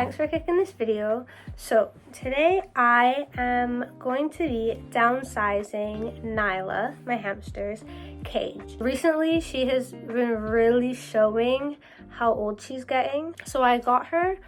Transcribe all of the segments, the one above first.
thanks for clicking this video. So today I am going to be downsizing Nyla, my hamster's cage. Recently she has been really showing how old she's getting. So I got her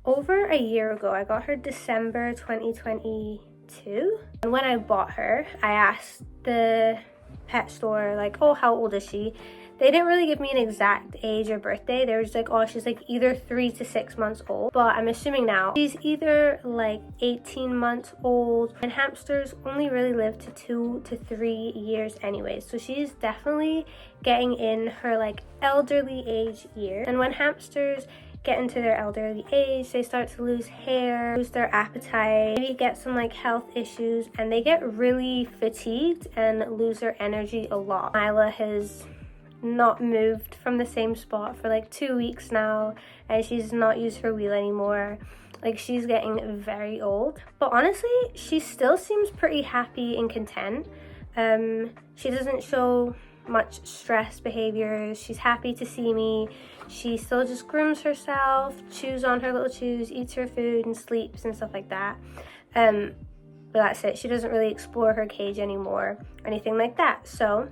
over a year ago. I got her December 2022. And when I bought her, I asked the pet store, like, oh, how old is she? They didn't really give me an exact age or birthday. They were just like, oh, she's like either 3 to 6 months old. But I'm assuming now she's either like 18 months old. And hamsters only really live to 2 to 3 years anyways. So she's definitely getting in her like elderly age years. And when hamsters get into their elderly age, they start to lose hair, lose their appetite, maybe get some like health issues, and they get really fatigued and lose their energy a lot. Nyla has not moved from the same spot for like 2 weeks now, and she's not used her wheel anymore. Like, she's getting very old, but honestly she still seems pretty happy and content. She doesn't show much stress behaviors. She's happy to see me. She still just grooms herself, chews on her little chews, eats her food and sleeps and stuff like that. But that's it. She doesn't really explore her cage anymore or anything like that. So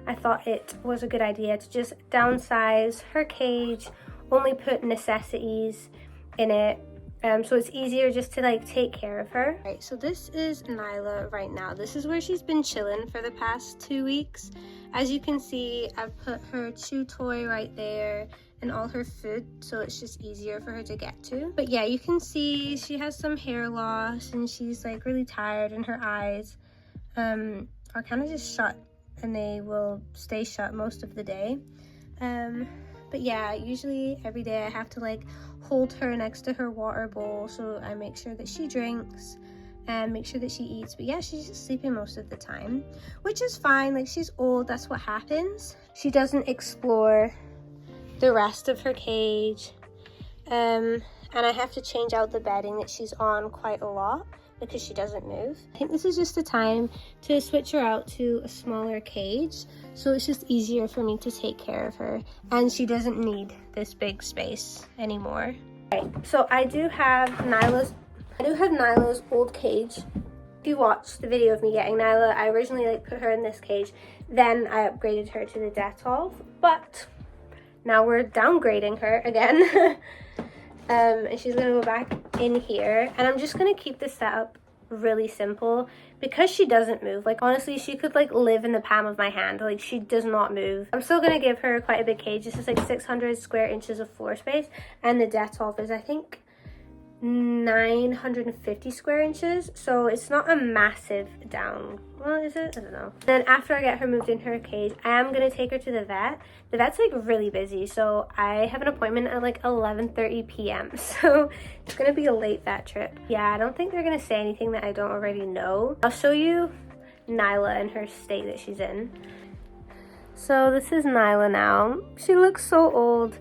I thought it was a good idea to just downsize her cage, only put necessities in it, so it's easier just to like take care of her. Right, so this is Nyla right now. This is where she's been chilling for the past 2 weeks. As you can see, I've put her chew toy right there and all her food, so it's just easier for her to get to. But yeah, you can see she has some hair loss and she's like really tired, and her eyes are kind of just shut, and they will stay shut most of the day. But yeah, usually every day I have to like hold her next to her water bowl, so I make sure that she drinks and make sure that she eats. But yeah, she's just sleeping most of the time, which is fine. Like, she's old, that's what happens. She doesn't explore the rest of her cage, and I have to change out the bedding that she's on quite a lot because she doesn't move. I think this is just the time to switch her out to a smaller cage, so it's just easier for me to take care of her, and she doesn't need this big space anymore. Right, so I do have Nyla's old cage. If you watched the video of me getting Nyla, I originally like put her in this cage, then I upgraded her to the Dettol, but now we're downgrading her again. And she's gonna go back in here, and I'm just gonna keep the setup really simple because she doesn't move. Like, honestly, she could like live in the palm of my hand. Like, she does not move. I'm still gonna give her quite a big cage. This is like 600 square inches of floor space, and the Dettol is, I think, 950 square inches, so it's not a massive down. Well, is it? I don't know. Then after I get her moved in her cage, I am gonna take her to the vet. The vet's like really busy, so I have an appointment at like 11:30 p.m. so it's gonna be a late vet trip. Yeah, I don't think they're gonna say anything that I don't already know. I'll show you Nyla and her state that she's in. So this is Nyla now. She looks so old.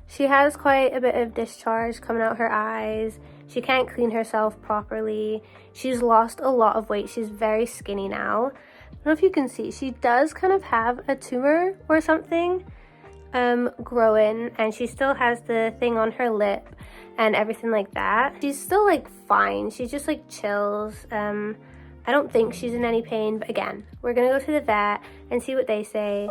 She has quite a bit of discharge coming out her eyes. She can't clean herself properly. She's lost a lot of weight. She's very skinny now. I don't know if you can see. She does kind of have a tumor or something growing, and she still has the thing on her lip and everything like that. She's still like fine. She just like chills. I don't think she's in any pain, but again, we're gonna go to the vet and see what they say.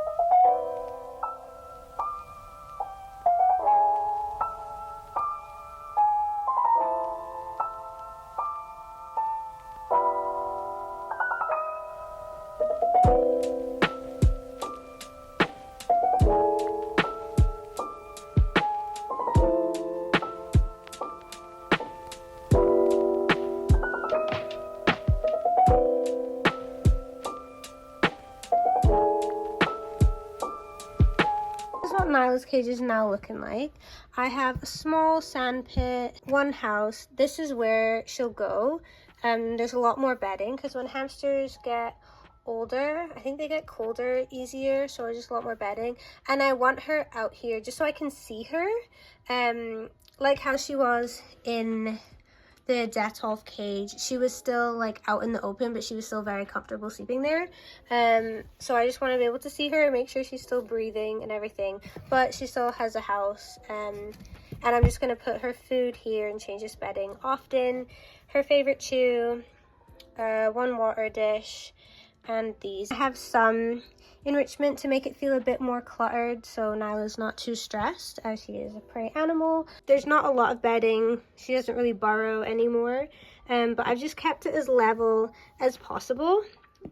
Nyla's cage is now looking like. I have a small sand pit, one house. This is where she'll go. There's a lot more bedding because when hamsters get older, I think they get colder easier, so just a lot more bedding. And I want her out here just so I can see her, like how she was in the Dettol cage. She was still like out in the open, but she was still very comfortable sleeping there. So I just want to be able to see her, make sure she's still breathing and everything, but she still has a house. And I'm just going to put her food here and change this bedding often. Her favorite chew, one water dish, and these. I have some enrichment to make it feel a bit more cluttered so Nyla's not too stressed as she is a prey animal. There's not a lot of bedding. She doesn't really burrow anymore, but I've just kept it as level as possible,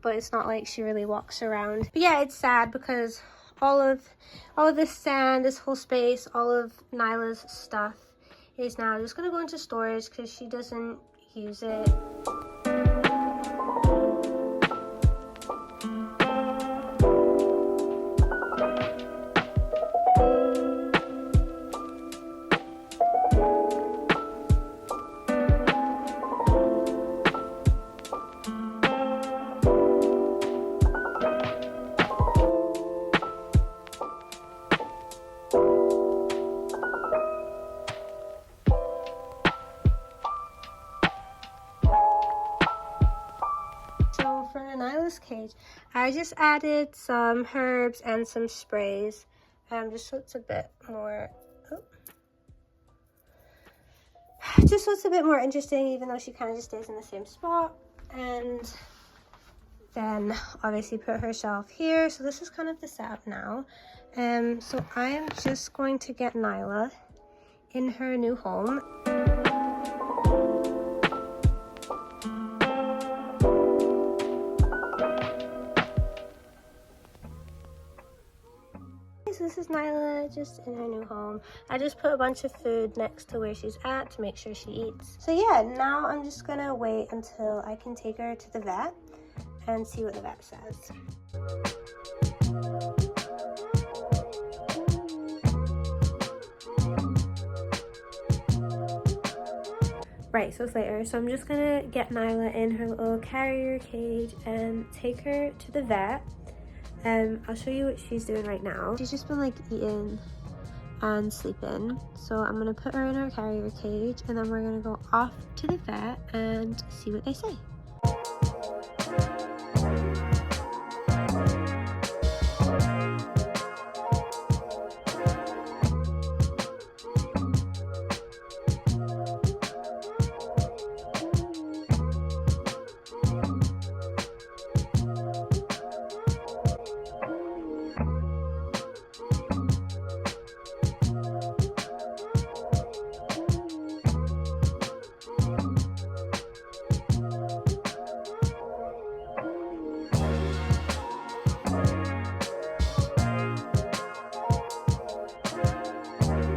but it's not like she really walks around. But yeah, it's sad because all of this sand, this whole space, all of Nyla's stuff is now just gonna go into storage because she doesn't use it. Nyla's cage, I just added some herbs and some sprays, just so it's a bit more, just so it's a bit more interesting, even though she kind of just stays in the same spot. And then obviously put her shelf here. So this is kind of the setup now. So I am just going to get Nyla in her new home. So this is Nyla just in her new home. I just put a bunch of food next to where she's at to make sure she eats. So yeah, now I'm just gonna wait until I can take her to the vet and see what the vet says. Right, so it's later, so I'm just gonna get Nyla in her little carrier cage and take her to the vet. I'll show you what she's doing right now. She's just been like eating and sleeping. So I'm gonna put her in her carrier cage and then we're gonna go off to the vet and see what they say.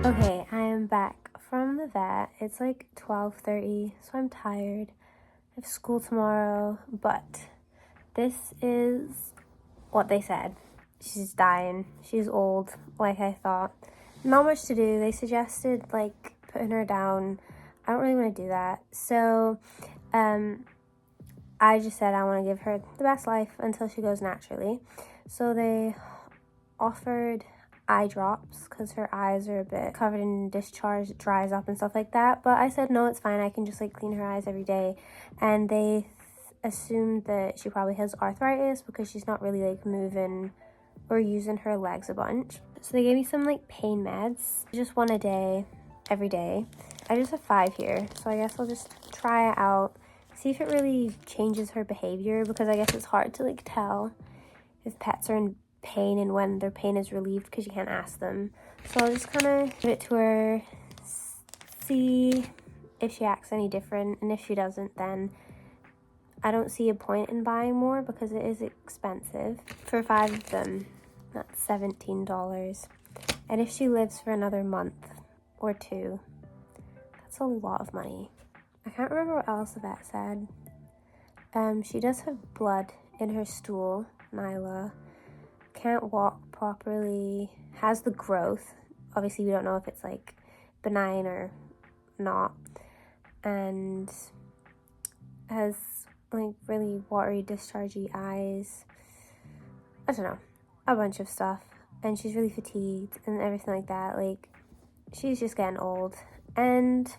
Okay, I am back from the vet. It's like 12:30, so I'm tired. I have school tomorrow, but this is what they said. She's dying. She's old, like I thought. Not much to do. They suggested like putting her down. I don't really want to do that. So I just said I want to give her the best life until she goes naturally. So they offered eye drops because her eyes are a bit covered in discharge, it dries up and stuff like that, but I said no, it's fine, I can just like clean her eyes every day. And they assumed that she probably has arthritis because she's not really like moving or using her legs a bunch. So they gave me some like pain meds, just one a day every day. I just have 5 here, so I guess I'll just try it out, see if it really changes her behavior, because I guess it's hard to like tell if pets are in pain and when their pain is relieved because you can't ask them. So I'll just kind of give it to her, see if she acts any different, and if she doesn't, then I don't see a point in buying more because it is expensive. For 5 of them, that's $17. And if she lives for another month or 2, that's a lot of money. I can't remember what else the vet said. She does have blood in her stool, Nyla. Can't walk properly, has the growth. Obviously we don't know if it's like benign or not, and has like really watery, dischargey eyes. I don't know, a bunch of stuff. And she's really fatigued and everything like that. Like, she's just getting old. And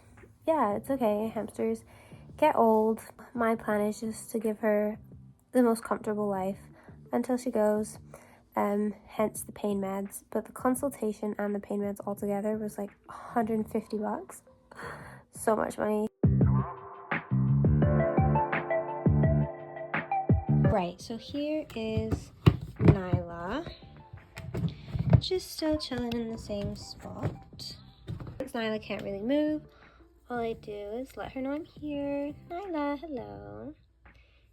yeah, it's okay, hamsters get old. My plan is just to give her the most comfortable life until she goes. hence the pain meds. But the consultation and the pain meds altogether was like 150 bucks. So much money. Right, so here is Nyla. Just still chilling in the same spot. Since Nyla can't really move, all I do is let her know I'm here. Nyla, hello.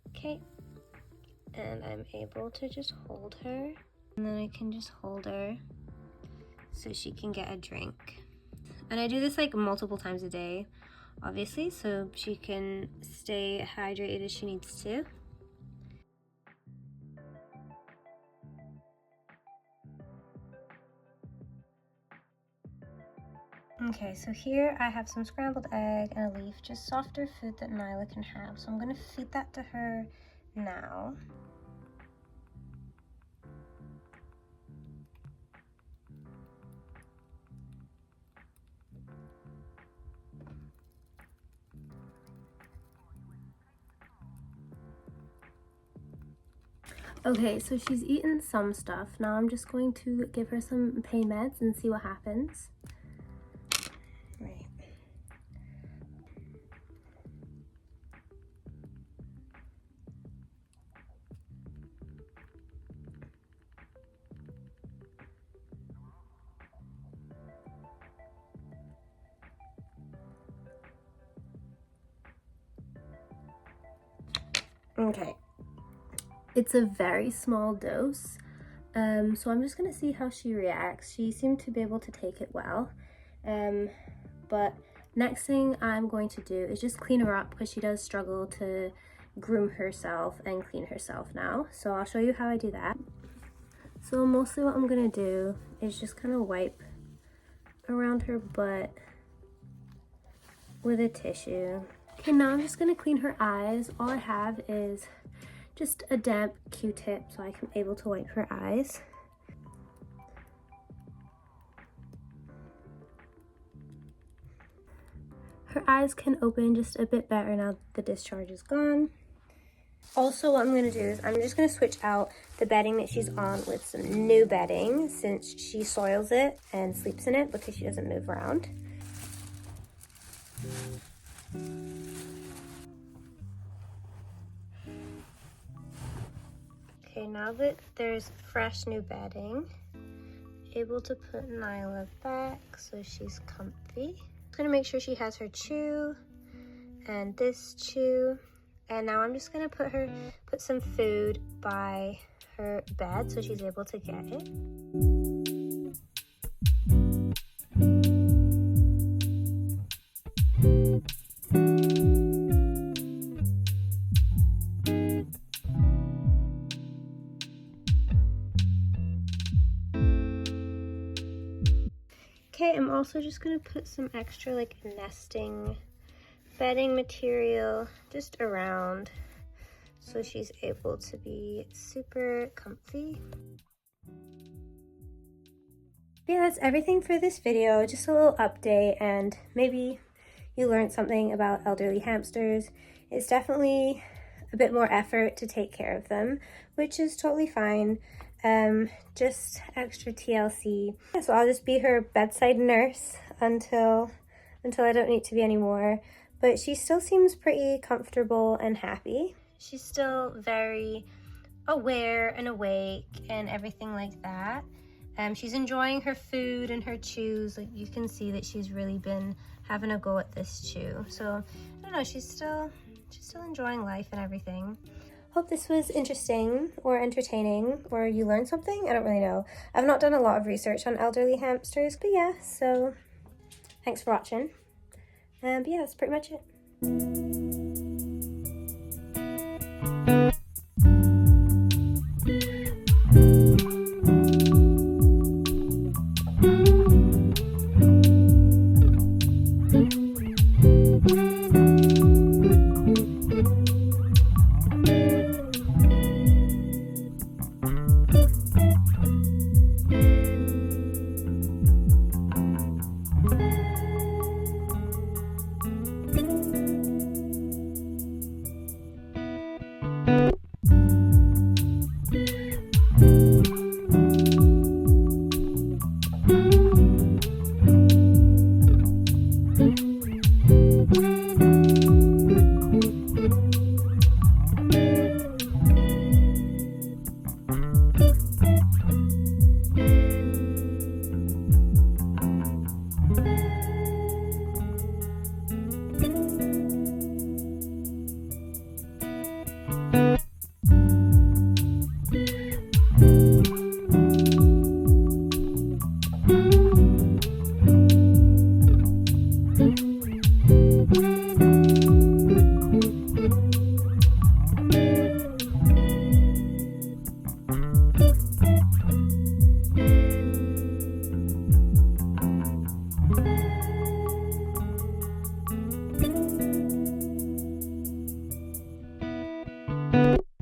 Okay. And I'm able to just hold her. And then I can just hold her so she can get a drink. And I do this like multiple times a day, obviously, so she can stay hydrated as she needs to. Okay, so here I have some scrambled egg and a leaf, just softer food that Nyla can have. So I'm gonna feed that to her now. Okay, so she's eaten some stuff. Now I'm just going to give her some pain meds and see what happens. Right. Okay. It's a very small dose, so I'm just gonna see how she reacts. She seemed to be able to take it well, but next thing I'm going to do is just clean her up because she does struggle to groom herself and clean herself now. So I'll show you how I do that. So mostly what I'm gonna do is just kind of wipe around her butt with a tissue. Okay, now I'm just gonna clean her eyes. All I have is just a damp Q-tip so I can be able to wipe her eyes. Her eyes can open just a bit better now that the discharge is gone. Also, what I'm going to do is I'm just going to switch out the bedding that she's on with some new bedding since she soils it and sleeps in it because she doesn't move around. Okay, now that there's fresh new bedding, able to put Nyla back so she's comfy. I'm gonna make sure she has her chew and this chew. And now I'm just gonna put some food by her bed so she's able to get it. Okay, I'm also just gonna put some extra like nesting bedding material just around so she's able to be super comfy. Yeah, that's everything for this video. Just a little update, and maybe you learned something about elderly hamsters. It's definitely a bit more effort to take care of them, which is totally fine. Just extra TLC. So I'll just be her bedside nurse until I don't need to be anymore. But she still seems pretty comfortable and happy. She's still very aware and awake and everything like that. She's enjoying her food and her chews. Like, you can see that she's really been having a go at this chew. So I don't know, she's still enjoying life and everything. Hope this was interesting or entertaining, or you learned something. I don't really know. I've not done a lot of research on elderly hamsters, but yeah, so thanks for watching. But yeah, that's pretty much it.